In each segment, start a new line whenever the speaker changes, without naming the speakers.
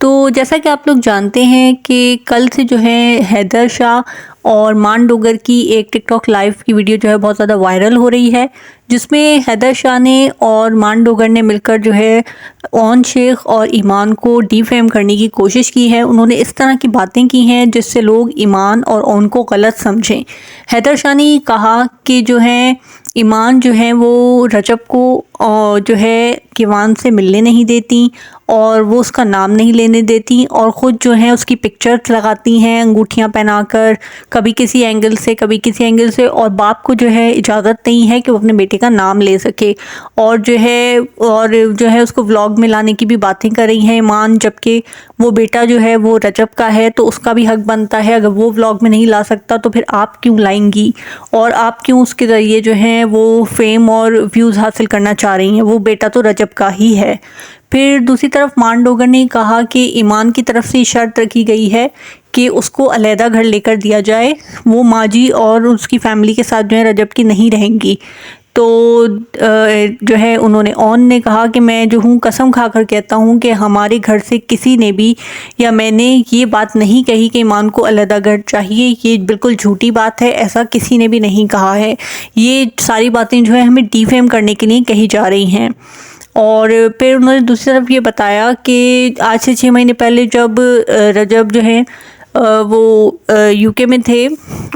तो जैसा कि आप लोग जानते हैं कि कल से जो है हैदर शाह और मान डोगर की एक टिकटॉक लाइव की वीडियो जो है बहुत ज़्यादा वायरल हो रही है, जिसमें हैदर शाह ने और मान डोगर ने मिलकर जो है ओन शेख और ईमान को डिफेम करने की कोशिश की है। उन्होंने इस तरह की बातें की हैं जिससे लोग ईमान और ओन को गलत समझें। हैदर शाह ने कहा कि जो है ईमान जो है वो रजब को जो है किवान से मिलने नहीं देती और वो उसका नाम नहीं लेने देती और ख़ुद जो है उसकी पिक्चर्स लगाती हैं अंगूठियां पहनाकर, कभी किसी एंगल से कभी किसी एंगल से, और बाप को जो है इजाज़त नहीं है कि वो अपने बेटे का नाम ले सके। और जो है उसको व्लॉग में लाने की भी बातें कर रही हैं ईमान, जबकि वो बेटा जो है वो रजब का है तो उसका भी हक बनता है। अगर वो व्लॉग में नहीं ला सकता तो फिर आप क्यों लाएंगी और आप क्यों उसके ज़रिए जो है वो फेम और व्यूज़ हासिल करना चाह रही हैं। वो बेटा तो रजब का ही है। फिर दूसरी तरफ मान डोगर ने कहा कि ईमान की तरफ से शर्त रखी गई है कि उसको अलहदा घर लेकर दिया जाए, वो माजी और उसकी फैमिली के साथ जो है रजब की नहीं रहेंगी। तो जो है उन्होंने ओन ने कहा कि मैं जो हूँ कसम खाकर कहता हूँ कि हमारे घर से किसी ने भी या मैंने ये बात नहीं कही कि ईमान को अलहदा घर चाहिए। ये बिल्कुल झूठी बात है, ऐसा किसी ने भी नहीं कहा है। ये सारी बातें जो है हमें डिफेम करने के लिए कही जा रही हैं। और फिर उन्होंने दूसरी तरफ ये बताया कि आज से 6 महीने पहले जब रजब जो है वो यूके में थे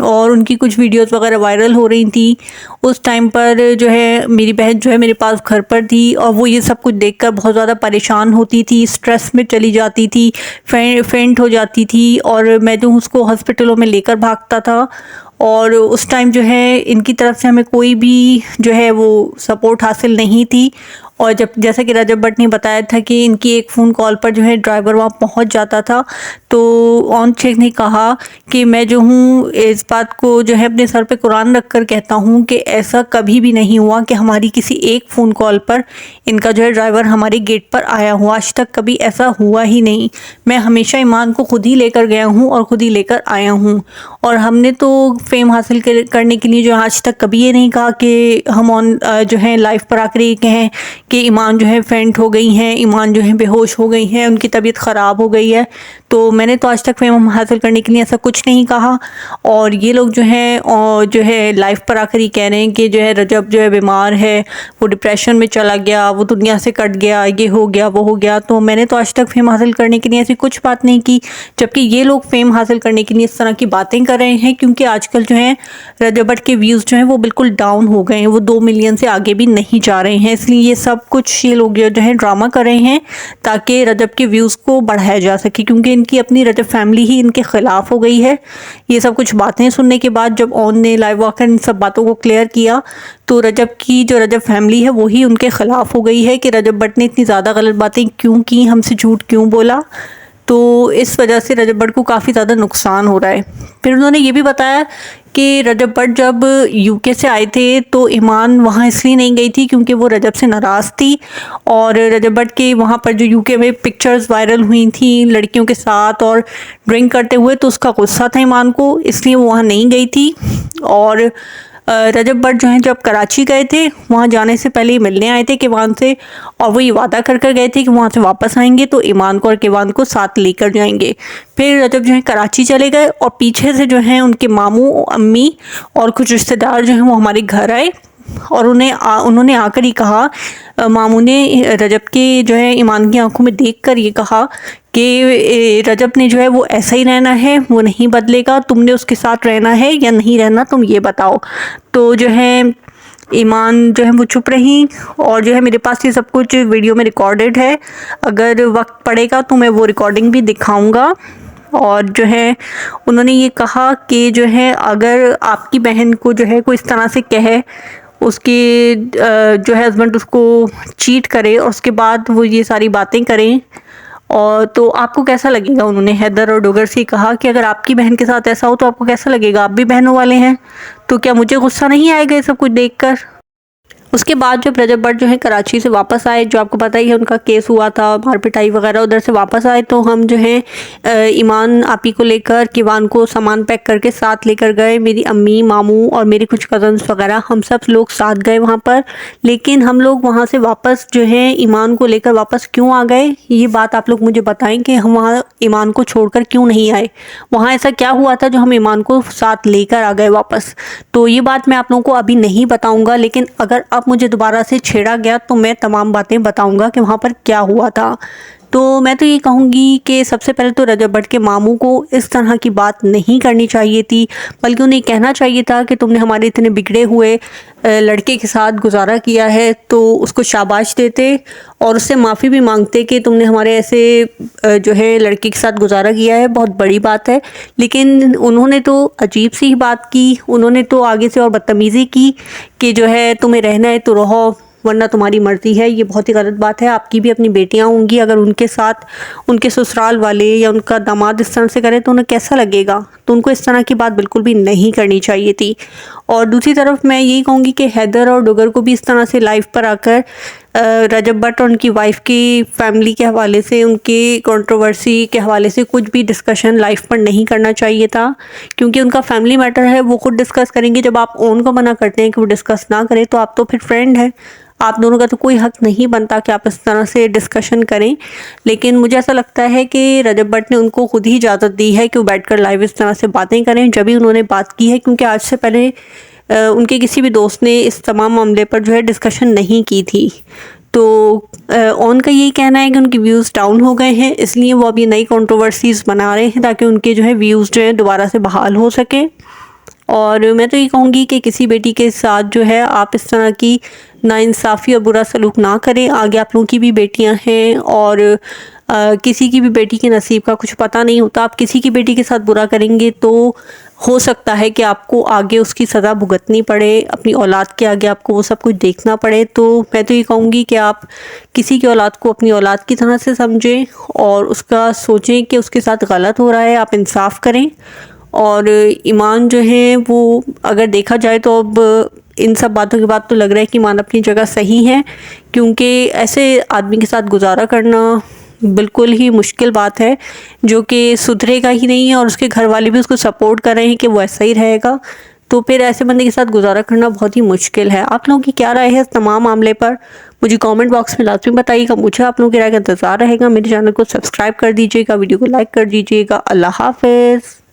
और उनकी कुछ वीडियोस वगैरह वायरल हो रही थी, उस टाइम पर जो है मेरी बहन जो है मेरे पास घर पर थी और वो ये सब कुछ देखकर बहुत ज़्यादा परेशान होती थी, स्ट्रेस में चली जाती थी, फेंट हो जाती थी और मैं जो उसको हॉस्पिटलों में लेकर भागता था। और उस टाइम जो है इनकी तरफ से हमें कोई भी जो है वो सपोर्ट हासिल नहीं थी। और जब जैसा कि रजब भट्ट ने बताया था कि इनकी एक फ़ोन कॉल पर जो है ड्राइवर वहाँ पहुँच जाता था, तो ओन शेख ने कहा कि मैं जो हूँ इस बात को जो है अपने सर पे कुरान रख कर कहता हूँ कि ऐसा कभी भी नहीं हुआ कि हमारी किसी एक फ़ोन कॉल पर इनका जो है ड्राइवर हमारे गेट पर आया हुआ। आज तक कभी ऐसा हुआ ही नहीं। मैं हमेशा ईमान को खुद ही लेकर गया हूँ और ख़ुद ही लेकर आया हूँ। और हमने तो फेम हासिल करने के लिए जो आज तक कभी ये नहीं कहा कि हम जो है लाइव पर आकर ये कहें कि ईमान जो है फेंट हो गई हैं, ईमान जो है बेहोश हो गई हैं, उनकी तबीयत ख़राब हो गई है। तो मैंने तो आज तक फेम हासिल करने के लिए ऐसा कुछ नहीं कहा। और ये लोग जो है लाइव पर आकर ही कह रहे हैं कि जो है रजब जो है बीमार है, वो डिप्रेशन में चला गया, वो दुनिया से कट गया, ये हो गया वो हो गया। तो मैंने तो आज तक फेम हासिल करने के लिए ऐसी कुछ बात नहीं की, जबकि ये लोग फेम हासिल करने के लिए इस तरह की बातें कर रहे हैं। क्योंकि आजकल जो है रजब भट्ट के व्यूज़ जो हैं वो बिल्कुल डाउन हो गए हैं, वो 2 मिलियन से आगे भी नहीं जा रहे हैं। इसलिए ये सब कुछ ये लोग जो है ड्रामा कर रहे हैं ताकि रजब के व्यूज़ को बढ़ाया जा सके, क्योंकि इनकी अपनी रजब फैमिली ही इनके ख़िलाफ़ हो गई है। ये सब कुछ बातें सुनने के बाद जब ओन ने लाइव आकर इन सब बातों को क्लियर किया तो रजब की जो रजब फैमिली है वही उनके ख़िलाफ़ हो गई है कि रजब भट्ट ने इतनी ज़्यादा गलत बातें क्यों की, हमसे झूठ क्यों बोला। तो इस वजह से रजब भट्ट को काफ़ी ज़्यादा नुकसान हो रहा है। फिर उन्होंने ये भी बताया कि रजब भट्ट जब यूके से आए थे तो ईमान वहाँ इसलिए नहीं गई थी क्योंकि वो रजब से नाराज़ थी। और रजब भट्ट के वहाँ पर जो यूके में पिक्चर्स वायरल हुई थी लड़कियों के साथ और ड्रिंक करते हुए, तो उसका गुस्सा था ईमान को, इसलिए वो वहाँ नहीं गई थी। और रजब भट्ट जो हैं जब कराची गए थे वहाँ जाने से पहले मिलने आए थे किवान से, और वो ये वादा कर कर गए थे कि वहाँ से वापस आएंगे तो ईमान को और किवान को साथ लेकर जाएंगे। फिर रजब जो है कराची चले गए और पीछे से जो है उनके मामू, अम्मी और कुछ रिश्तेदार जो हैं वो हमारे घर आए और उन्होंने आकर ही कहा, मामू ने रजब के जो है ईमान की आंखों में देखकर ये कहा कि रजब ने जो है वो ऐसा ही रहना है, वो नहीं बदलेगा, तुमने उसके साथ रहना है या नहीं रहना तुम ये बताओ। तो जो है ईमान जो है वो चुप रही और जो है मेरे पास ये सब कुछ वीडियो में रिकॉर्डेड है, अगर वक्त पड़ेगा तो मैं वो रिकॉर्डिंग भी दिखाऊंगा। और जो है उन्होंने ये कहा कि जो है अगर आपकी बहन को जो है कोई इस तरह से कहे, उसके जो है हस्बैंड उसको चीट करे और उसके बाद वो ये सारी बातें करें, और तो आपको कैसा लगेगा। उन्होंने हैदर और डोगर से कहा कि अगर आपकी बहन के साथ ऐसा हो तो आपको कैसा लगेगा, आप भी बहनों वाले हैं, तो क्या मुझे गुस्सा नहीं आएगा ये सब कुछ देखकर। उसके बाद जब रजब भट्ट जो है कराची से वापस आए, जो आपको पता ही है उनका केस हुआ था, मार पिटाई वगैरह, उधर से वापस आए तो हम जो है ईमान आपी को लेकर किवान को सामान पैक करके साथ लेकर गए। मेरी अम्मी, मामू और मेरे कुछ कज़न्स वगैरह हम सब लोग साथ गए वहाँ पर। लेकिन हम लोग वहाँ से वापस जो है ईमान को लेकर वापस क्यों आ गए, ये बात आप लोग मुझे बताएं कि हम वहाँ ईमान को छोड़कर क्यों नहीं आए। वहाँ ऐसा क्या हुआ था जो हम ईमान को साथ लेकर आ गए वापस, तो ये बात मैं आप लोगों को अभी नहीं बताऊंगा। लेकिन अगर अब मुझे दोबारा से छेड़ा गया तो मैं तमाम बातें बताऊंगा कि वहाँ पर क्या हुआ था। तो मैं तो ये कहूँगी कि सबसे पहले तो रजब भट्ट के मामू को इस तरह की बात नहीं करनी चाहिए थी, बल्कि उन्हें कहना चाहिए था कि तुमने हमारे इतने बिगड़े हुए लड़के के साथ गुजारा किया है, तो उसको शाबाश देते और उससे माफ़ी भी मांगते कि तुमने हमारे ऐसे जो है लड़के के साथ गुजारा किया है, बहुत बड़ी बात है। लेकिन उन्होंने तो अजीब सी ही बात की, उन्होंने तो आगे से और बदतमीज़ी की कि जो है तुम्हें रहना है तो रहो वरना तुम्हारी मर्ज़ी है। ये बहुत ही गलत बात है। आपकी भी अपनी बेटियां होंगी, अगर उनके साथ उनके ससुराल वाले या उनका दामाद इस तरह से करे तो उन्हें कैसा लगेगा। तो उनको इस तरह की बात बिल्कुल भी नहीं करनी चाहिए थी। और दूसरी तरफ मैं यही कहूँगी कि हैदर और डुगर को भी इस तरह से लाइव पर आकर रजब भट्ट और उनकी वाइफ की फैमिली के हवाले से, उनकी कंट्रोवर्सी के हवाले से कुछ भी डिस्कशन लाइव पर नहीं करना चाहिए था, क्योंकि उनका फैमिली मैटर है, वो खुद डिस्कस करेंगे। जब आप ओन को मना करते हैं कि वो डिस्कस ना करें तो आप तो फिर फ्रेंड हैं, आप दोनों का तो कोई हक नहीं बनता कि आप इस तरह से डिस्कशन करें। लेकिन मुझे ऐसा लगता है कि रजब भट्ट ने उनको खुद ही इजाज़त दी है कि वो बैठकर लाइव इस तरह से बातें करें जब भी उन्होंने बात की है, क्योंकि आज से पहले उनके किसी भी दोस्त ने इस तमाम मामले पर जो है डिस्कशन नहीं की थी। तो ऑन का यही कहना है कि उनके व्यूज़ डाउन हो गए हैं, इसलिए वो अब ये नई कंट्रोवर्सीज़ बना रहे हैं ताकि उनके जो है व्यूज़ जो है दोबारा से बहाल हो सके। और मैं तो ये कहूँगी कि किसी बेटी के साथ जो है आप इस तरह की नाइंसाफ़ी और बुरा सलूक ना करें। आगे आप लोगों की भी बेटियां हैं और किसी की भी बेटी के नसीब का कुछ पता नहीं होता। आप किसी की बेटी के साथ बुरा करेंगे तो हो सकता है कि आपको आगे उसकी सज़ा भुगतनी पड़े, अपनी औलाद के आगे आपको वो सब कुछ देखना पड़े। तो मैं तो ये कहूँगी कि आप किसी की औलाद को अपनी औलाद की तरह से समझें और उसका सोचें कि उसके साथ गलत हो रहा है, आप इंसाफ करें। और ईमान जो है वो अगर देखा जाए तो अब इन सब बातों के बाद तो लग रहा है कि ईमान अपनी जगह सही है, क्योंकि ऐसे आदमी के साथ गुजारा करना बिल्कुल ही मुश्किल बात है जो कि सुधरेगा ही नहीं है और उसके घर वाले भी उसको सपोर्ट कर रहे हैं कि वो ऐसा ही रहेगा। तो फिर ऐसे बंदे के साथ गुजारा करना बहुत ही मुश्किल है। आप लोगों की क्या राय है इस तमाम मामले पर, मुझे कमेंट बॉक्स में लाजमी बताइएगा। मुझे आप लोगों की राय का इंतज़ार रहेगा। मेरे चैनल को सब्सक्राइब कर दीजिएगा, वीडियो को लाइक कर दीजिएगा। अल्लाह हाफ़िज़।